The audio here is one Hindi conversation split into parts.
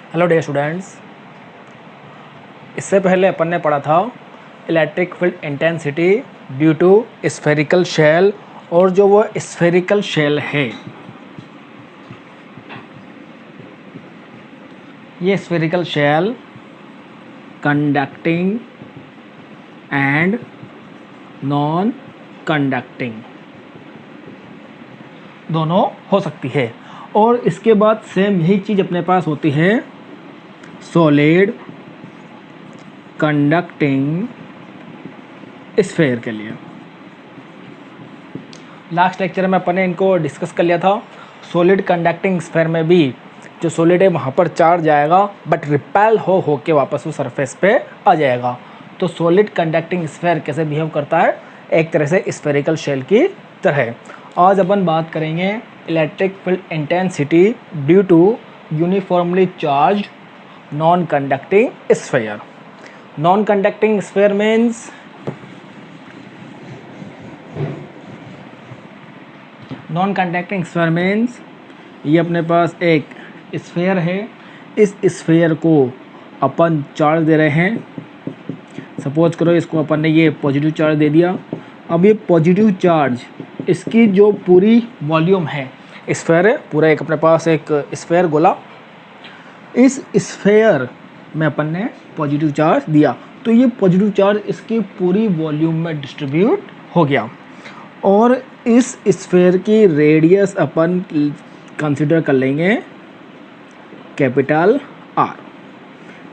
हेलो डियर स्टूडेंट्स, इससे पहले अपन ने पढ़ा था electric field intensity due to spherical shell. और जो वो स्फेरिकल शेल है, ये spherical shell conducting and non conducting दोनों हो सकती है। और इसके बाद सेम यही चीज़ अपने पास होती है सॉलिड कंडक्टिंग स्फेयर के लिए। लास्ट लेक्चर में अपन ने इनको डिस्कस कर लिया था। सॉलिड कंडक्टिंग स्फेयर में भी जो सॉलिड है वहाँ पर चार्ज जाएगा, बट रिपेल हो के वापस वो सरफेस पे आ जाएगा। तो सॉलिड कंडक्टिंग स्फेयर कैसे बिहेव करता है, एक तरह से स्फेरिकल शेल की तरह। आज अपन बात करेंगे electric field intensity due to uniformly charge non conducting sphere. Non conducting sphere means ये अपने पास एक स्फेयर है। इस स्फेयर को अपन चार्ज दे रहे हैं। सपोज करो इसको अपन ने ये पॉजिटिव चार्ज दे दिया। अब ये पॉजिटिव चार्ज, इसकी जो पूरी वॉल्यूम है, स्फेयर है पूरा, एक अपने पास एक स्फेयर गोला, इस स्फेयर में अपन ने पॉजिटिव चार्ज दिया, तो ये पॉजिटिव चार्ज इसकी पूरी वॉल्यूम में डिस्ट्रीब्यूट हो गया। और इस स्फेयर की रेडियस अपन कंसिडर कर लेंगे कैपिटल आर।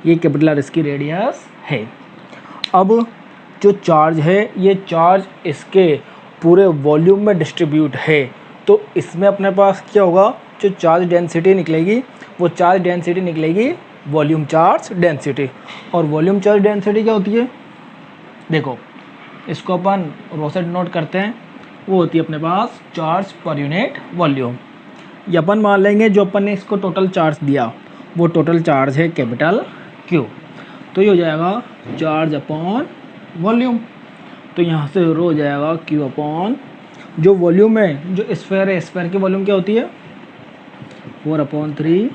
ये कैपिटल आर इसकी रेडियस है। अब जो चार्ज है, ये चार्ज इसके पूरे वॉल्यूम में डिस्ट्रीब्यूट है, तो इसमें अपने पास क्या होगा, जो चार्ज डेंसिटी निकलेगी वो चार्ज डेंसिटी निकलेगी वॉल्यूम चार्ज डेंसिटी। और वॉल्यूम चार्ज डेंसिटी क्या होती है, देखो इसको अपन रो से डिनोट करते हैं, वो होती है अपने पास चार्ज पर यूनिट वॉल्यूम। ये अपन मान लेंगे जो अपन ने इसको टोटल चार्ज दिया वो टोटल चार्ज है कैपिटल क्यू। तो ये हो जाएगा चार्ज अपॉन वॉल्यूम। तो यहाँ से रो हो जाएगा क्यू अपॉन जो वॉल्यूम है, जो स्फेयर है, स्फेयर की वॉल्यूम क्या होती है 4/3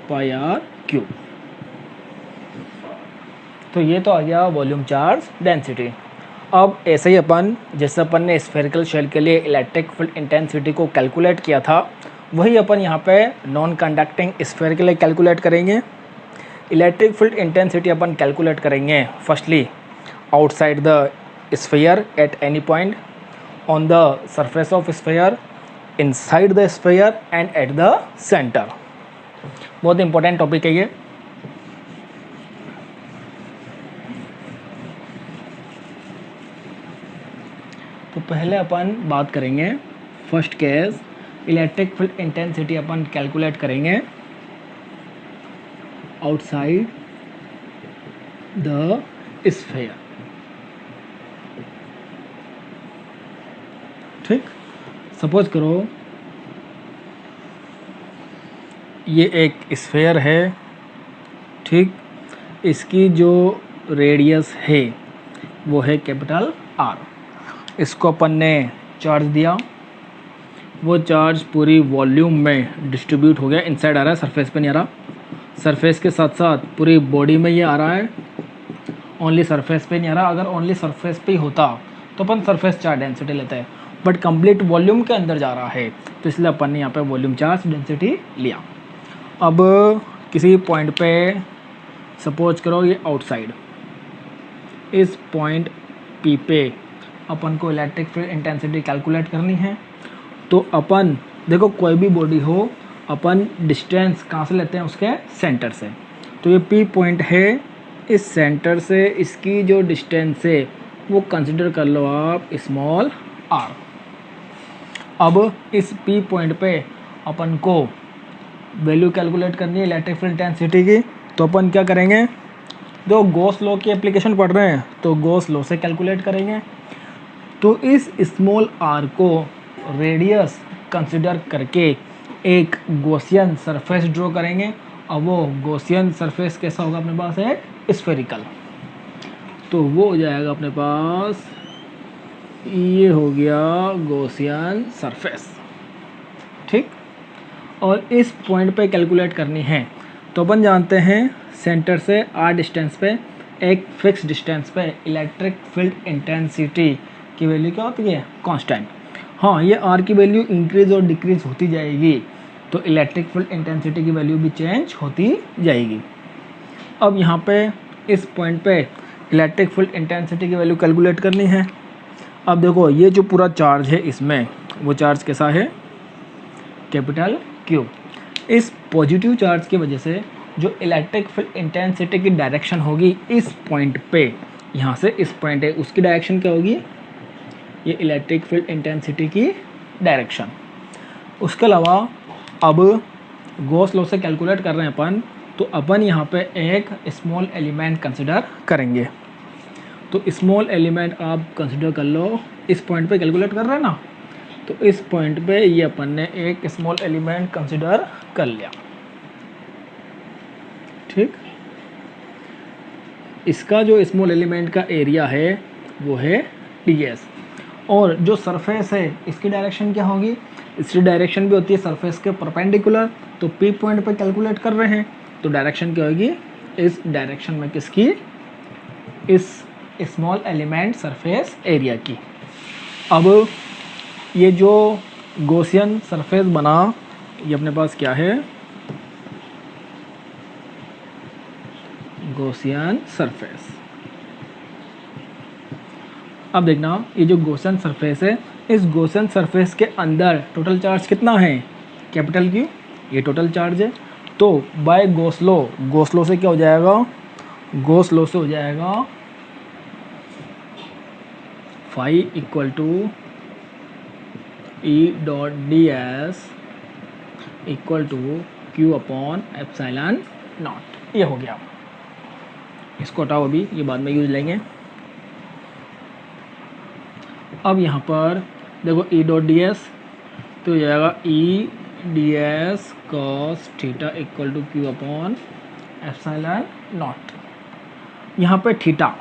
पाई आर क्यू। तो ये तो आ गया वॉल्यूम चार्ज डेंसिटी। अब ऐसे ही अपन जैसे अपन ने स्फेरिकल शेल के लिए इलेक्ट्रिक फील्ड इंटेंसिटी को कैलकुलेट किया था, वही अपन यहाँ पे नॉन कंडक्टिंग स्फेयर के लिए कैलकुलेट करेंगे। इलेक्ट्रिक फील्ड इंटेंसिटी अपन कैलकुलेट करेंगे firstly outside the sphere at any point, on the surface of sphere, inside the sphere and at the centre. बहुत इंपॉर्टेंट टॉपिक है ये। तो पहले अपन बात करेंगे first case, electric field intensity अपन कैलकुलेट करेंगे आउटसाइड द स्फेयर। ठीक, सपोज करो ये एक स्फेयर है, ठीक, इसकी जो रेडियस है वो है कैपिटल आर। इसको अपन ने चार्ज दिया, वो चार्ज पूरी वॉल्यूम में डिस्ट्रीब्यूट हो गया, इनसाइड आ रहा है, सरफेस पे नहीं आ रहा। सरफेस के साथ साथ पूरी बॉडी में ये आ रहा है, ओनली सरफेस पे नहीं आ रहा। अगर ओनली सरफेस पे ही होता तो अपन सरफेस चार्ज डेंसिटी लेते हैं, बट कंप्लीट वॉल्यूम के अंदर जा रहा है, तो इसलिए अपन ने यहाँ पे वॉल्यूम चार्ज डेंसिटी लिया। अब किसी पॉइंट पे सपोज करो ये आउटसाइड, इस पॉइंट पी पे अपन को इलेक्ट्रिक फील्ड इंटेंसिटी कैलकुलेट करनी है। तो अपन देखो कोई भी बॉडी हो, अपन डिस्टेंस कहाँ से लेते हैं, उसके सेंटर से। तो ये पी पॉइंट है, इस सेंटर से इसकी जो डिस्टेंस है वो कंसिडर कर लो आप स्मॉल आर। अब इस पी पॉइंट पे अपन को वैल्यू कैलकुलेट करनी है इलेक्ट्रिक फील्ड इंटेंसिटी की। तो अपन क्या करेंगे, जो गॉस लॉ की एप्लीकेशन पढ़ रहे हैं तो गॉस लॉ से कैलकुलेट करेंगे। तो इस स्मॉल आर को रेडियस कंसिडर करके एक गॉसियन सरफेस ड्रॉ करेंगे। अब वो गॉसियन सरफेस कैसा होगा अपने पास, है स्फेरिकल। तो वो हो जाएगा अपने पास, ये हो गया गॉसियन सरफेस। ठीक, और इस पॉइंट पे कैलकुलेट करनी है तो अपन जानते हैं सेंटर से r डिस्टेंस पे एक फिक्स डिस्टेंस पे इलेक्ट्रिक फील्ड इंटेंसिटी की वैल्यू क्या होती है? कांस्टेंट। हाँ, ये r की वैल्यू इंक्रीज और डिक्रीज होती जाएगी, तो इलेक्ट्रिक फील्ड इंटेंसिटी की वैल्यू भी चेंज होती जाएगी। अब यहाँ पे इस पॉइंट पे इलेक्ट्रिक फील्ड इंटेंसिटी की वैल्यू कैलकुलेट करनी है। अब देखो, ये जो पूरा चार्ज है इसमें, वो चार्ज कैसा है? Capital Q। इस पॉजिटिव चार्ज की वजह से जो इलेक्ट्रिक फील्ड इंटेंसिटी की डायरेक्शन होगी इस पॉइंट पे, यहाँ से इस पॉइंट है, उसकी डायरेक्शन क्या होगी? ये इलेक्ट्रिक फील्ड इंटेंसिटी की डायरेक्शन। उसके अलावा अब गॉस लॉ से कैलकुलेट कर रहे हैं अपन, तो अपन यहाँ पे एक स्मॉल एलिमेंट कंसिडर करेंगे। तो स्मॉल एलिमेंट आप कंसिडर कर लो, इस पॉइंट पे कैलकुलेट कर रहे हैं ना, तो इस पॉइंट पे ये अपन ने एक स्मॉल एलिमेंट कंसिडर कर लिया। ठीक, इसका जो स्मॉल एलिमेंट का एरिया है वो है ds, और जो सरफेस है इसकी डायरेक्शन क्या होगी? इसकी डायरेक्शन भी होती है सरफेस के परपेंडिकुलर, तो P पॉइंट पे कैलकुलेट कर रहे हैं, तो डायरेक्शन क्या होगी? इस डायरेक्शन में किसकी? इस स्मॉल एलिमेंट सरफेस एरिया की। अब ये जो गॉसियन सरफेस बना, ये अपने पास क्या है? Gaussian surface. अब देखना, ये जो गॉसियन सरफेस है, इस गॉसियन सरफेस के अंदर टोटल चार्ज कितना है? कैपिटल Q, ये टोटल चार्ज है। तो बाय गॉस लॉ से क्या हो जाएगा? गॉस लॉ से हो जाएगा phi equal to E dot ds equal to Q upon epsilon naught. ये हो गया। इसको हटाओ, अभी ये बाद में यूज लेंगे। अब यहाँ पर देखो E डॉट ds, तो हो जाएगा E ds cos theta equal to Q upon epsilon naught. यहाँ पे थीटा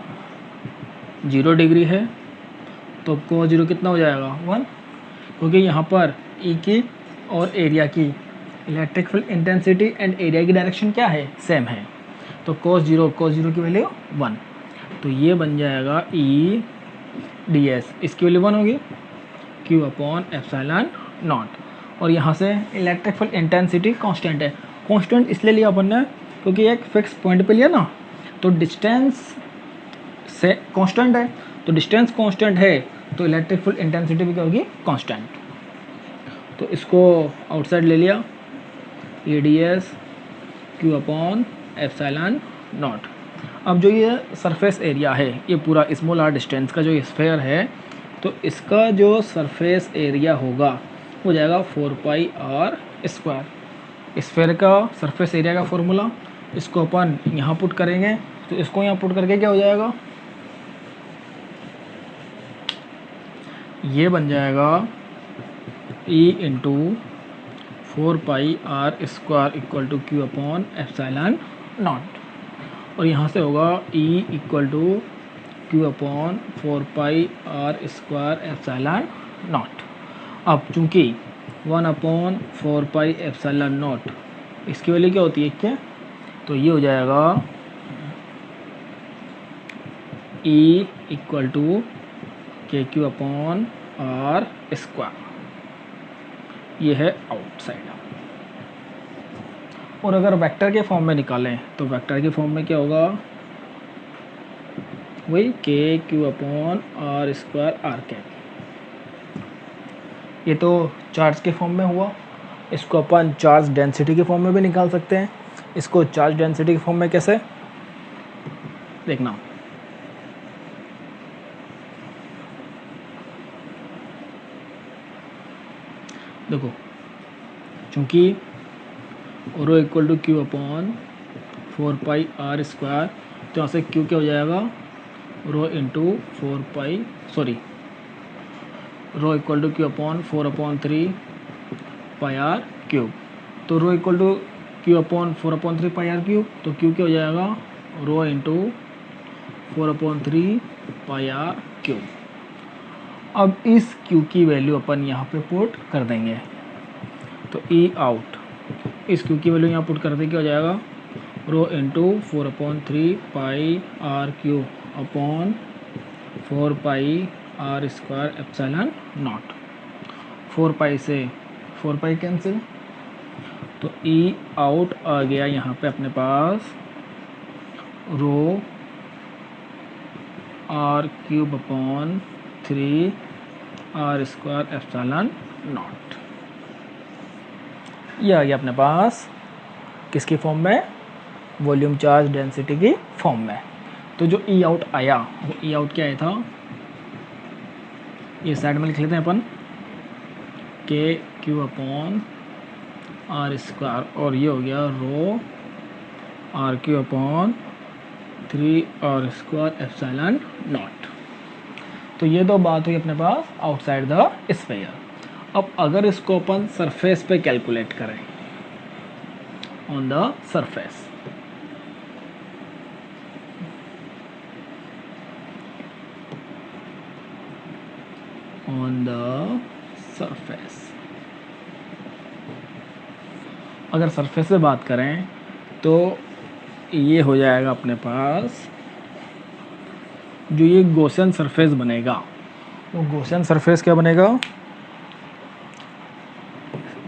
0 डिग्री है, तो आपको 0 कितना हो जाएगा? 1, क्योंकि यहाँ पर E की और एरिया की electric field intensity and area की डायरेक्शन क्या है? सेम है। तो cos 0 की वैल्यू 1, तो ये बन जाएगा E ds, इसकी वैल्यू 1 होगी, Q अपॉन एप्सिलॉन नॉट। और यहाँ से इलेक्ट्रिक फील्ड इंटेंसिटी कांस्टेंट है। कांस्टेंट इसलिए लिया अपन ने क्योंकि एक फिक्स पॉइंट पे लिया ना, तो डिस्टेंस से कांस्टेंट है, तो डिस्टेंस कांस्टेंट है तो इलेक्ट्रिक फील्ड इंटेंसिटी भी क्या होगी? कांस्टेंट। तो इसको आउटसाइड ले लिया, E ds Q upon epsilon naught. अब जो ये सरफेस एरिया है, ये पूरा स्मॉल r डिस्टेंस का जो स्फेयर है, तो इसका जो सरफेस एरिया होगा हो जाएगा 4 पाई r स्क्वायर। स्फेयर का सरफेस एरिया का फॉर्मूला, इसको अपन यहाँ पुट करेंगे, तो इसको यहाँ पुट करके क्या हो जाएगा? ये बन जाएगा E into 4 pi r square equal to Q upon epsilon naught, और यहाँ से होगा E equal to Q upon 4 pi r square epsilon naught. अब चूँकि 1 अपॉन 4 पाई एप्सिलॉन नॉट इसकी वैल्यू क्या होती है? क्या? तो ये हो जाएगा E equal to KQ upon r square. ये है आउटसाइड। और अगर वेक्टर के फॉर्म में निकालें तो वेक्टर के फॉर्म में क्या होगा? वही KQ upon r square r cap. ये तो चार्ज के फॉर्म में हुआ। इसको अपन चार्ज डेंसिटी के फॉर्म में भी निकाल सकते हैं। इसको चार्ज डेंसिटी के फॉर्म में कैसे? देखना, देखो, चूँकि rho equal to Q upon 4 pi r square, तो यहाँ से Q क्या हो जाएगा? Rho into 4 pi, sorry, rho equal to Q upon 4 upon 3 pi r cube. तो rho equal to Q upon 4 upon 3 pi r cube, तो Q क्या हो जाएगा? Rho into 4 upon 3 pi r cube. अब इस Q की वैल्यू अपन यहाँ पे पुट कर देंगे, तो E आउट, इस Q की वैल्यू यहाँ पुट कर देंगे, क्या हो जाएगा? Rho into 4/3 pi R Q upon 4 pi R square epsilon naught. 4 pi से 4 पाई कैंसिल, तो ई आउट आ गया यहाँ पे अपने पास rho R cube upon 3 R square epsilon naught. ये आ गया अपने पास किसकी फॉर्म में, वॉल्यूम चार्ज डेंसिटी की फॉर्म में। तो जो ई आउट आया वो ई आउट क्या आया था, ये साइड में लिख लेते हैं अपन, के क्यू अपॉन आर स्क्वायर, और ये हो गया rho R Q upon 3 R square epsilon naught. तो ये दो बात हुई अपने पास आउटसाइड द स्फीयर। अब अगर इसको अपन सरफेस पे कैलकुलेट करें, on the surface, on the surface, अगर सरफेस से बात करें तो ये हो जाएगा अपने पास, जो ये गॉसियन सरफेस बनेगा वो गॉसियन सरफेस क्या बनेगा,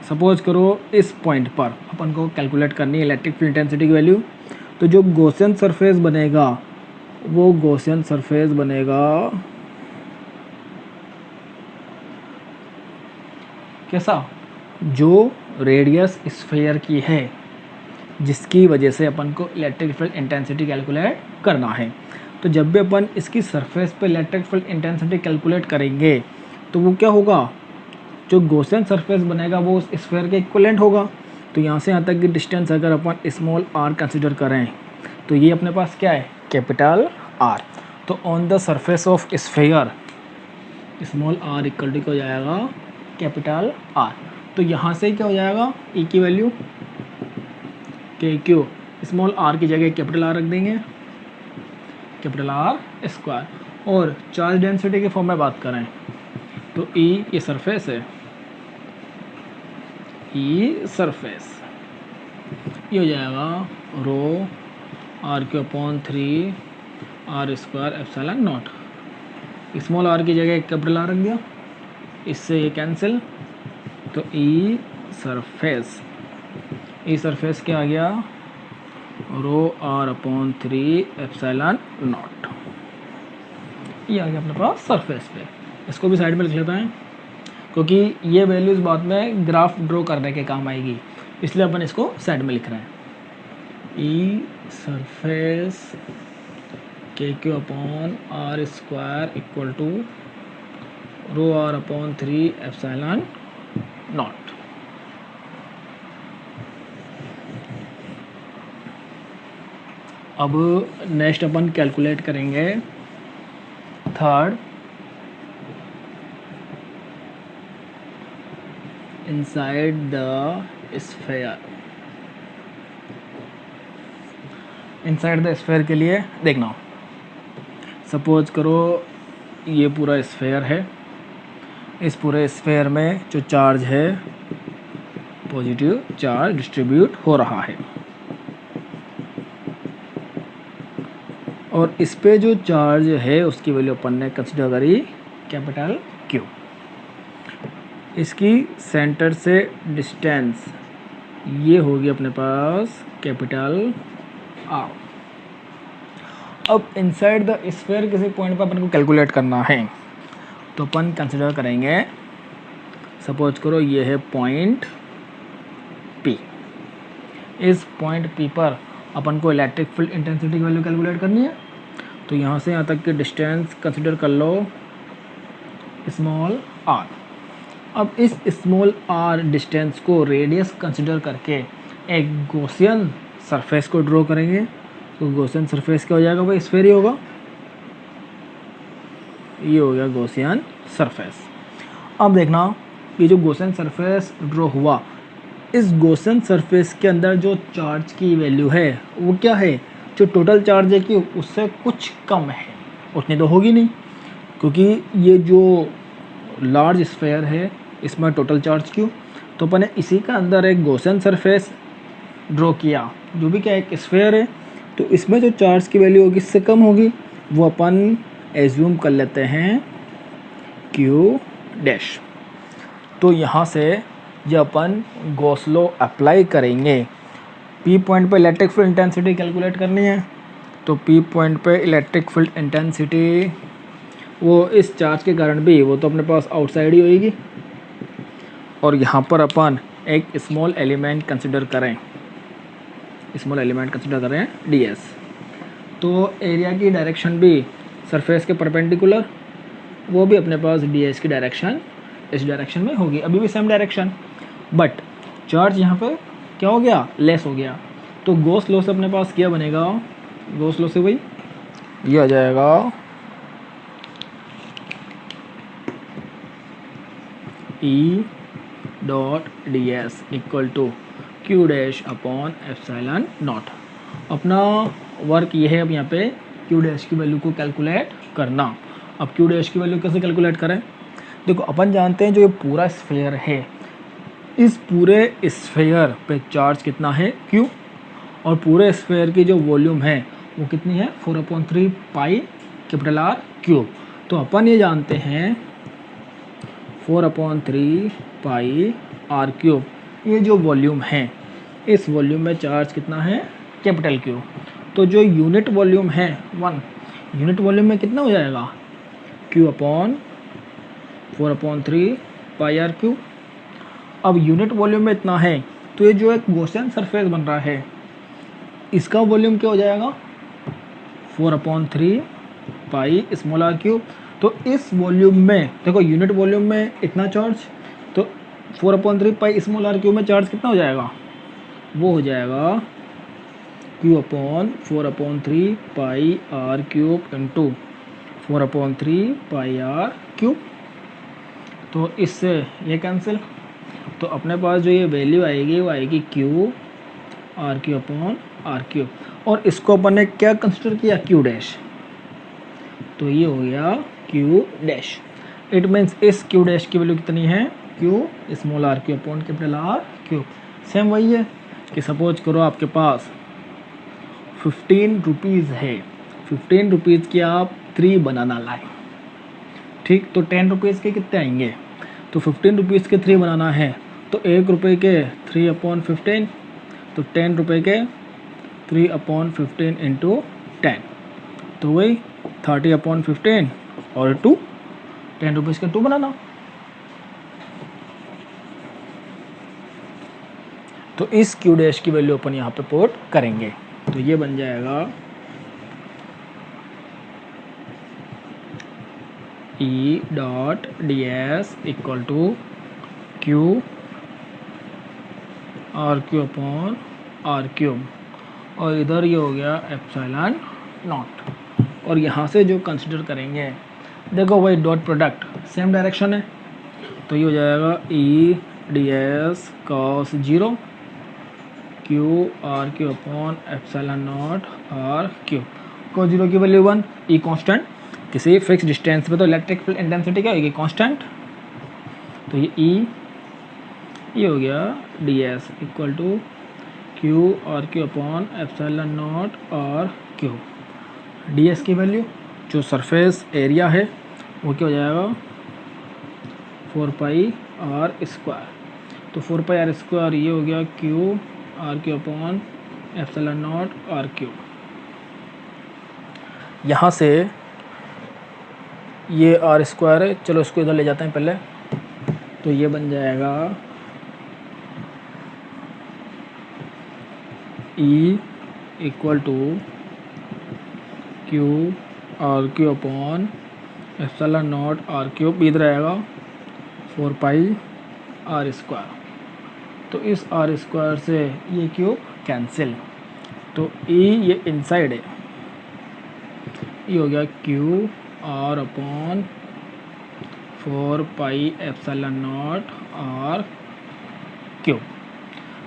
सपोज करो इस पॉइंट पर अपन को कैलकुलेट करनी है इलेक्ट्रिक फील्ड इंटेंसिटी की वैल्यू, तो जो गॉसियन सरफेस बनेगा वो गॉसियन सरफेस बनेगा कैसा, जो रेडियस स्फीयर की है, जिसकी वजह से अपन को इलेक्ट्रिक फील्ड इंटेंसिटी कैलकुलेट करना है। तो जब भी अपन इसकी सरफेस पे इलेक्ट्रिक फील्ड इंटेंसिटी कैलकुलेट करेंगे तो वो क्या होगा, जो गॉसियन सरफेस बनेगा वो उस स्फीयर के इक्विवेलेंट होगा। तो यहाँ से यहाँ तक की डिस्टेंस अगर अपन स्मॉल आर कंसिडर करें तो ये अपने पास क्या है, कैपिटल आर। तो on the surface of sphere small R equal to हो जाएगा कैपिटल आर। तो यहाँ से क्या हो जाएगा, ई की वैल्यू के क्यू स्मॉल आर की जगह कैपिटल आर रख देंगे, कैपिटल आर स्क्वायर। और चार्ज डेंसिटी के फॉर्म में बात करें तो ई ये सरफेस है, ई सरफेस, ये हो जाएगा rho R Q upon 3 R square epsilon naught. Small R की जगह कैपिटल आर रख दिया, इससे ये कैंसिल, तो ई सरफेस, ई सरफेस क्या आ गया, rho R upon 3 epsilon naught. ये आ गया अपने पास सरफेस पे। इसको भी साइड में लिख लेते हैं क्योंकि ये वैल्यूज बाद में ग्राफ ड्रॉ करने के काम आएगी, इसलिए अपन इसको साइड में लिख रहे हैं। ई सरफेस के Q upon R square equal to rho R upon 3 epsilon naught. अब नेक्स्ट अपन कैलकुलेट करेंगे third, inside the sphere. Inside the sphere के लिए देखना, सपोज करो ये पूरा स्फीयर है, इस पूरे स्फीयर में जो चार्ज है पॉजिटिव चार्ज डिस्ट्रीब्यूट हो रहा है, और इस पे जो चार्ज है उसकी वैल्यू अपन ने कंसिडर करी कैपिटल क्यू। इसकी सेंटर से डिस्टेंस ये होगी अपने पास कैपिटल आर। अब इनसाइड द स्फीयर किसी पॉइंट पर अपन को कैलकुलेट करना है तो अपन कंसिडर करेंगे, सपोज करो ये है पॉइंट पी। इस पॉइंट पी पर अपन को इलेक्ट्रिक फील्ड इंटेंसिटी की वैल्यू कैलकुलेट करनी है। तो यहाँ से यहाँ तक की डिस्टेंस कंसिडर कर लो स्मॉल आर। अब इस स्मॉल आर डिस्टेंस को रेडियस कंसिडर करके एक गॉसियन सरफेस को ड्रॉ करेंगे। तो गॉसियन सरफेस क्या हो जाएगा, वो स्फीयर ही होगा, ये हो गया गॉसियन सरफेस। अब देखना ये जो गॉसियन सरफेस ड्रॉ हुआ, इस गॉसियन सरफेस के अंदर जो चार्ज की वैल्यू है वो क्या है, जो टोटल चार्ज है कि उससे कुछ कम है, उतनी तो होगी नहीं क्योंकि ये जो लार्ज स्फीयर है इसमें टोटल चार्ज क्यों, तो अपन इसी का अंदर एक गॉसियन सरफेस ड्रॉ किया, जो भी क्या एक स्फेयर है, तो इसमें जो चार्ज की वैल्यू होगी इससे कम होगी, वो अपन एज्यूम कर लेते हैं क्यू डैश। तो यहाँ से जब अपन गॉस लॉ अप्लाई करेंगे, पी पॉइंट पे इलेक्ट्रिक फील्ड इंटेंसिटी कैलकुलेट करनी है, तो पी पॉइंट पे इलेक्ट्रिक फील्ड इंटेंसिटी वो इस चार्ज के कारण भी वो तो अपने पास आउटसाइड ही होगी, और यहाँ पर अपन एक स्मॉल एलिमेंट कंसिडर करें, डी एस। तो एरिया की डायरेक्शन भी सरफेस के परपेंडिकुलर, वो भी अपने पास डी एस की डायरेक्शन इस डायरेक्शन में होगी, अभी भी सेम डायरेक्शन, बट चार्ज यहाँ पे क्या हो गया, लेस हो गया। तो गॉस लॉ से अपने पास क्या बनेगा, गॉस लॉ से वही ये आ जाएगा E dot D S equal to Q dash upon epsilon naught. अपना वर्क ये है अब यहाँ पे क्यू डैश की वैल्यू को कैलकुलेट करना। अब क्यू डैश की वैल्यू कैसे कैलकुलेट करें, देखो अपन जानते हैं जो ये पूरा स्फेयर है, इस पूरे स्फेयर पे चार्ज कितना है क्यू, और पूरे स्फेयर की जो वॉल्यूम है वो कितनी है 4/3 पाई कैपिटल आर क्यूब। तो अपन ये जानते हैं 4/3 पाई आर क्यूब, ये जो वॉल्यूम है, इस वॉल्यूम में चार्ज कितना है कैपिटल क्यू। तो जो यूनिट वॉल्यूम है 1, यूनिट वॉल्यूम में कितना हो जाएगा Q upon 4/3 pi R cube. अब यूनिट वॉल्यूम में इतना है, तो ये जो एक गॉसियन सरफेस बन रहा है, इसका वॉल्यूम क्या हो जाएगा 4/3 पाई स्मॉल आर क्यूब। तो इस वॉल्यूम में देखो, यूनिट वॉल्यूम में इतना चार्ज, तो 4/3 पाई स्मॉल आर क्यूब में चार्ज कितना हो जाएगा, वो हो जाएगा Q upon 4/3 pi R cube into 4/3 pi R cube. तो इससे ये कैंसिल, तो अपने पास जो ये वैल्यू आएगी वो आएगी Q R Q upon R cube, और इसको अपन ने क्या कंसिडर किया क्यू डैश, तो ये हो गया क्यू डैश। इट मीन्स इस क्यू डैश की वैल्यू कितनी है Q small R Q upon capital R cube. Same वही है कि सपोज करो आपके पास 15 रुपीज़ है, 15 रुपीज़ की आप 3 बनाना लाए, ठीक, तो 10 रुपीज़ के कितने आएंगे, तो 15 रुपीज़ के 3 बनाना है, तो 1 रुपये के 3/15, तो 10 रुपये के 3/15 इंटू 10, तो वही 30/15 और 2, 10 रुपीज़ के 2 बनाना। तो इस क्यू डैश की वैल्यू अपन यहाँ पे पुट करेंगे, तो ये बन जाएगा E dot D S equal to Q R Q upon R cube, और इधर ये हो गया एप्सिलॉन नॉट। और यहाँ से जो कंसिडर करेंगे, देखो वही डॉट प्रोडक्ट सेम डायरेक्शन है, तो ये हो जाएगा E D S cos 0 Q R Q upon epsilon naught R cube. Cos 0 की वैल्यू 1, ई कांस्टेंट, किसी फिक्स डिस्टेंस पे तो इलेक्ट्रिक फील्ड इंटेंसिटी क्या होगी कांस्टेंट, तो ये ई हो गया D S equal to Q R Q upon epsilon naught R cube. D S की वैल्यू जो सरफेस एरिया है वो क्या हो जाएगा 4 पाई आर स्क्वायर, तो 4 पाई आर स्क्वायर ये हो गया Q R Q upon epsilon naught R cube. यहाँ से ये आर स्क्वायर है, चलो इसको इधर ले जाते हैं पहले, तो ये बन जाएगा E equal to Q R Q upon epsilon naught R cube, इधर आएगा 4 पाई आर स्क्वायर, तो इस आर स्क्वायर से ये क्यूब कैंसिल, तो ई ये इनसाइड है, ये हो गया Q R upon 4 pi epsilon naught R cube.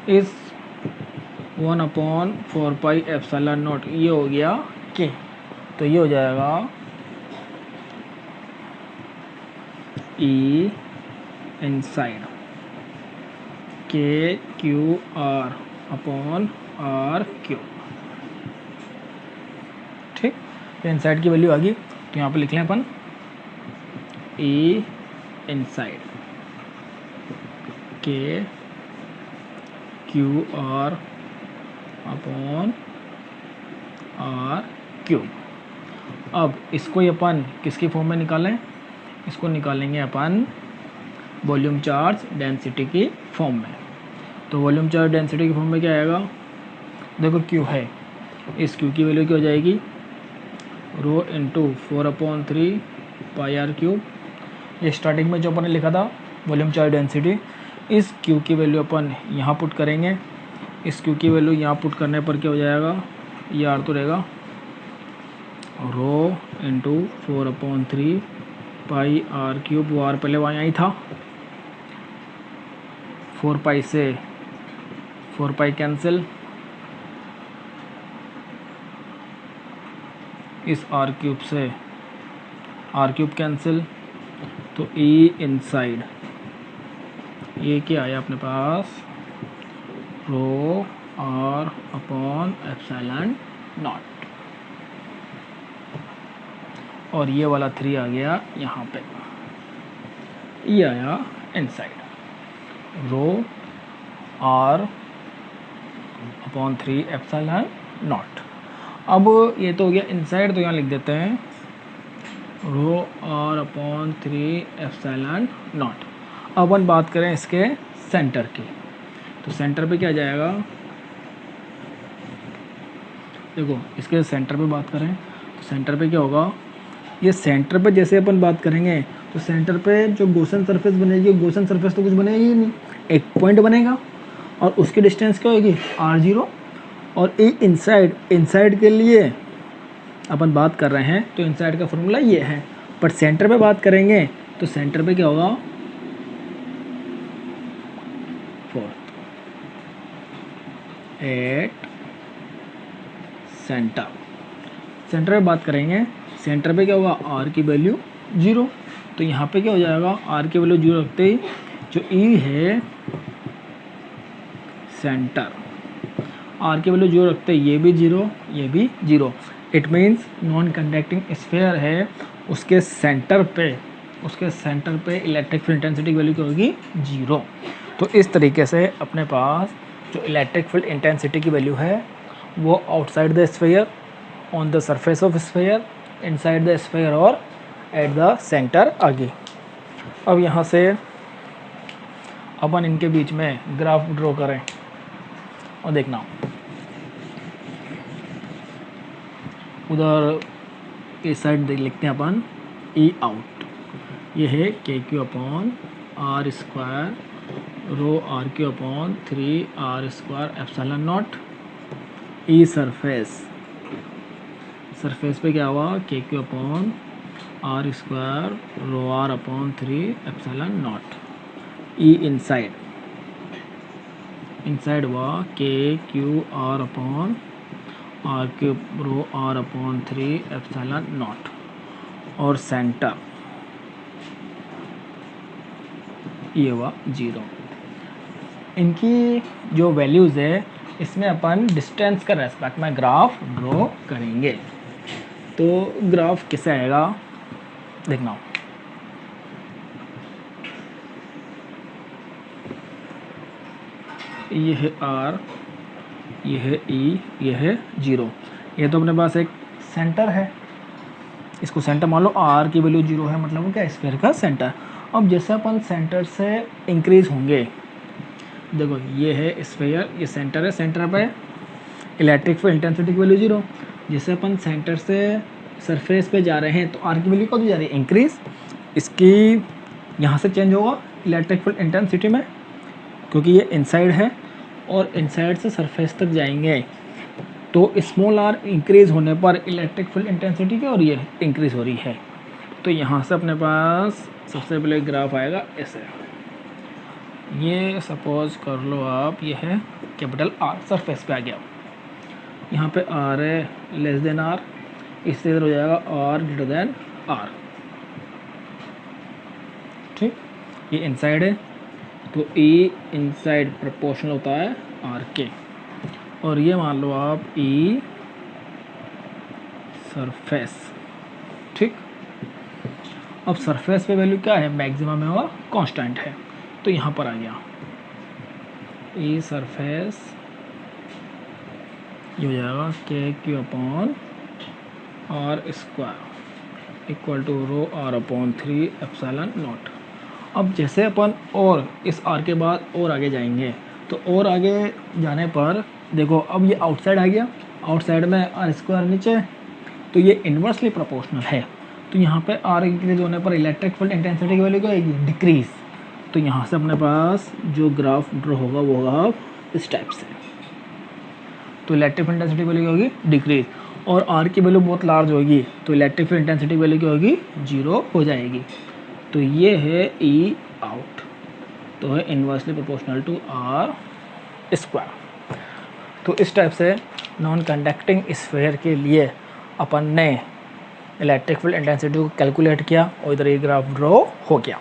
इस 1/4 पाई एप्सिलॉन नॉट ये हो गया के, तो ये हो जाएगा E inside K Q R upon R cube. ठीक, तो इनसाइड की वैल्यू आ गई, तो यहाँ पे लिख लें अपन E inside K Q R upon R cube. अब इसको ही अपन किसकी फॉर्म में निकालें, इसको निकालेंगे अपन वॉल्यूम चार्ज डेंसिटी की फॉर्म में। तो वॉल्यूम चार्ज डेंसिटी की फॉर्म में क्या आएगा, देखो क्यू है, इस क्यू की वैल्यू क्या हो जाएगी, रो इंटू 4/3 पाई आर क्यूब। ये स्टार्टिंग में जो अपन ने लिखा था वॉल्यूम चार्ज डेंसिटी, इस क्यू की वैल्यू अपन यहाँ पुट करेंगे, इस क्यू की वैल्यू यहाँ पुट करने पर क्या हो जाएगा, ये आर तो रहेगा, रो इंटू 4/3 पाई आर क्यूब। वो आर पहले वहाँ ही था, 4 पाई से 4 पाई कैंसिल, इस आर क्यूब से आर क्यूब कैंसिल, तो ई इनसाइड ये क्या आया अपने पास, rho R upon epsilon naught, और ये वाला 3 आ गया यहाँ पे, ये आया inside, rho R upon 3 epsilon naught. अब ये तो हो गया इनसाइड, तो यहाँ लिख देते हैं रो आर अपॉन 3 एप्सिलॉन नॉट। अब अपन बात करें इसके सेंटर की, तो सेंटर पे क्या जाएगा, देखो इसके सेंटर पे बात करें तो सेंटर पे क्या होगा, ये सेंटर पे जैसे अपन बात करेंगे तो सेंटर पे जो गॉसियन सरफेस बनेगी, गॉसियन सरफेस तो कुछ बनेगी ही नहीं, एक पॉइंट बनेगा और उसकी डिस्टेंस क्या होगी r0, और ए इनसाइड के लिए अपन बात कर रहे हैं तो इनसाइड का फॉर्मूला ये है, पर सेंटर पे बात करेंगे तो सेंटर पे क्या होगा, 4 एट सेंटर पे बात करेंगे, सेंटर पे क्या होगा, आर की वैल्यू 0, तो यहाँ पे क्या हो जाएगा, आर की वैल्यू 0 रखते ही जो ई है सेंटर, आर की वैल्यू 0 रखते ही ये भी 0, ये भी 0, it means non conducting sphere है, उसके सेंटर पे इलेक्ट्रिक फील्ड इंटेंसिटी की वैल्यू क्या होगी, 0। तो इस तरीके से अपने पास जो इलेक्ट्रिक फील्ड इंटेंसिटी की वैल्यू है वो outside the sphere, on the surface of sphere, inside the sphere और एट द सेंटर आ गई। अब यहाँ से अपन इनके बीच में ग्राफ ड्रॉ करें और देखना, उधर इस साइड लिखते हैं अपन ई आउट, ये है K Q upon R square rho R Q upon 3 R square epsilon naught, E surface पे क्या हुआ, K Q upon R square rho R upon 3 epsilon naught, E inside हुआ K Q R upon R cube rho R upon 3 epsilon naught, और सेंटर ये हुआ 0। इनकी जो वैल्यूज़ है इसमें अपन डिस्टेंस का रेस्पेक्ट में ग्राफ ड्रॉ करेंगे। तो ग्राफ कैसे आएगा देखना, ये है R, ये है E, ये है 0, ये तो अपने पास एक सेंटर है, इसको सेंटर मान लो, R की वैल्यू 0 है, मतलब वो क्या, स्फीयर का सेंटर। अब जैसे अपन सेंटर से इंक्रीज होंगे, देखो ये है स्फीयर, ये सेंटर है, सेंटर पे इलेक्ट्रिक फील्ड इंटेंसिटी की वैल्यू 0, जैसे अपन सेंटर से सरफेस पे जा रहे हैं तो R की वैल्यू कब जा रही है, इंक्रीज, इसकी यहाँ से चेंज होगा इलेक्ट्रिक फील्ड इंटेंसिटी में, क्योंकि ये इनसाइड है और इनसाइड से सरफेस तक जाएंगे, तो स्मॉल r इंक्रीज होने पर इलेक्ट्रिक फील्ड इंटेंसिटी क्या हो रही है, इंक्रीज हो रही है। तो यहाँ से अपने पास सबसे पहले ग्राफ आएगा ऐसे, ये सपोज कर लो आप, ये है कैपिटल R, सरफेस पे आ गया, यहाँ पे R है लेस देन R, इससे इधर हो जाएगा R ग्रेटर देन R, ठीक, ये इनसाइड है तो E इनसाइड प्रोपोर्शनल होता है R के, और ये मान लो आप ई सरफेस। ठीक, अब सरफेस पे वैल्यू क्या है, मैक्सिमम है और कांस्टेंट है, तो यहाँ पर आ गया ई सरफेस, ये हो जाएगा K Q upon R square equal to rho R upon 3 epsilon naught. अब जैसे अपन और इस आर के बाद और आगे जाएंगे, तो और आगे जाने पर देखो अब ये आउटसाइड आ गया, आउटसाइड में आर स्क्वायर नीचे, तो ये इन्वर्सली प्रोपोर्शनल है। तो यहाँ पे आर इंक्रीज होने पर इलेक्ट्रिक फील्ड इंटेंसिटी की वैल्यू क्या आएगी, डिक्रीज। तो यहाँ से अपने पास जो ग्राफ ड्रॉ होगा वो होगा इस टाइप से। तो इलेक्ट्रिक फील्ड इंटेंसिटी वैल्यू क्या होगी, डिक्रीज, और आर की वैल्यू बहुत लार्ज होगी तो इलेक्ट्रिक फील्ड इंटेंसिटी वैल्यू क्या होगी, 0 हो जाएगी। तो ये है ई आउट, तो है inversely proportional to R square. तो इस टाइप से नॉन कंडक्टिंग स्फीयर के लिए अपन ने इलेक्ट्रिक फील्ड इंटेंसिटी को कैलकुलेट किया और इधर ये ग्राफ ड्रॉ हो गया।